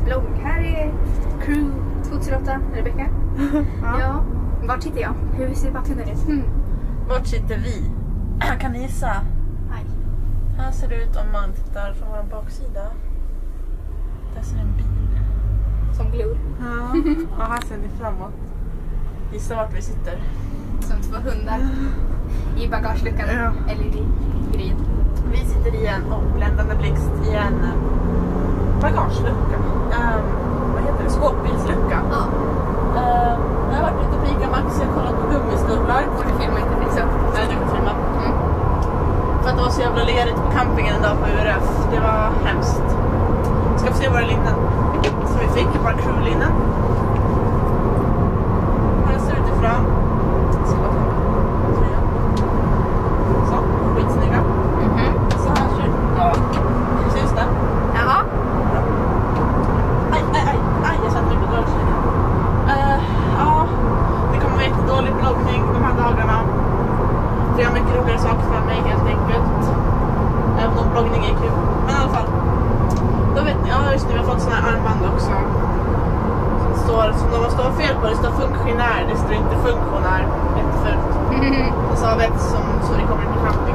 blogg. Här är Crew 2008, Rebecca. Ja. Vart sitter jag? Hur ser bakgrunden ut? Vart sitter vi? Kan ni gissa? Nej. Här ser det ut om man tittar från vår baksida. Där ser en bil. Som glor. Ja. Och här ser ni framåt. Gissa vart vi sitter. Som 2 hundar. I bagageluckan. Ja. Eller i grejen. Vi sitter i en bländande blixt i en bagagelucka. Vad heter det? Skåpbilslucka. Ja. Jag har varit ute på Ica Maxi och kollat på gummistövlar. Borde filma inte fixa. Nej, du kan filma. För att det var så jävla lerigt på campingen en dag på URF. Det var hemskt. Ska få se våra linnen som vi fick. Våra crewlinnen. Här ser det ut ifrån. Så skitsnygga. Så här ser det. Ja. Syns det? Jaha. Aj, jag satte mig på dörrsidan. Ja, det kommer vara jättedålig bloggning de här dagarna. Det är mycket roligare saker för mig helt enkelt. Även om bloggning är kul. Men i alla fall. Då vet ni, ja just nu, vi har fått såna här armband också. Som de står fel på, det står funktionär, det står inte funktionär. Jättefult. Och så har vi ett som så det kommer på kampen.